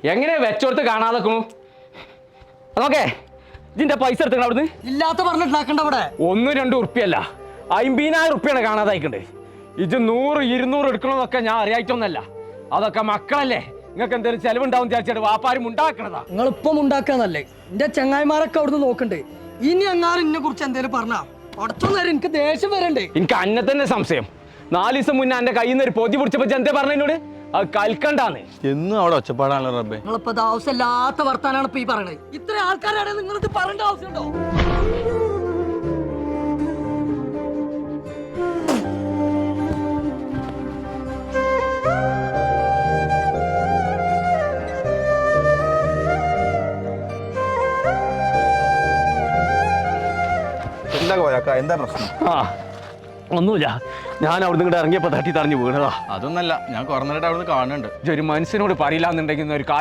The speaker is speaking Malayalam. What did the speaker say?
എങ്ങനെ വെച്ചോടുത്ത് കാണാതെക്കണു നോക്കേ ഇതിന്റെ പൈസ എടുത്തണം അവിടുന്ന് ഇല്ലാത്ത പറഞ്ഞിട്ടുണ്ടാക്കണ്ട ഇവിടെ 1-2 ഉറുപ്പ്യല്ല 50,000 ഉറുപ്പ്യാണ് കാണാതായിക്കണ്ടേ ഇത് 100-200 എടുക്കണമെന്നൊക്കെ ഞാൻ അറിയായിട്ടൊന്നല്ല അതൊക്കെ മക്കളല്ലേ നിങ്ങൾക്ക് എന്തെങ്കിലും ചെലവുണ്ടാവും വിചാരിച്ചിട്ട് വാപ്പാരും ഉണ്ടാക്കണതാ. നിങ്ങളിപ്പം ഉണ്ടാക്കാന്നല്ലേ എന്റെ ചങ്ങായിമാരൊക്കെ അവിടുന്ന് നോക്കണ്ടേ ഇനി എങ്ങാനും ഇന്നെ കുറിച്ച് എന്തേലും പറഞ്ഞാ ഉടച്ചു നേരം എനിക്ക് ദേഷ്യം വരണ്ടേ. എനിക്ക് അന്നെ തന്നെ സംശയം 4 ദിവസം മുന്നേ എന്റെ കയ്യിൽ നിന്ന് ഒരു പൊതി പിടിച്ചപ്പോ എന്തേ പറഞ്ഞോട് അത് കൽക്കണ്ടാന്ന് എന്നും അവിടെ ഒച്ചപ്പാടാണല്ലോ റബ്ബേ. നിങ്ങളിപ്പോ ആവശ്യമില്ലാത്ത വർത്താനാണ് ഇപ്പൊ ഈ പറയണത്. ഇത്ര ആൾക്കാരാണ് നിങ്ങൾക്ക് പറയേണ്ട ആവശ്യമുണ്ടോ? എന്താ പ്രശ്നം? ആ ഒന്നുമില്ല, ഞാൻ അവിടുന്ന് ഇങ്ങോട്ട് ഇറങ്ങിയപ്പോ തട്ടി തറഞ്ഞു വീണതാ. അതൊന്നല്ല, ഞാൻ കുറേ നേരമായിട്ട് അവിടുന്ന് കാണുന്നുണ്ട്. ഒരു മനുഷ്യനോട് പറയില്ല എന്നുണ്ടെങ്കിൽ ഒരു കാര്യം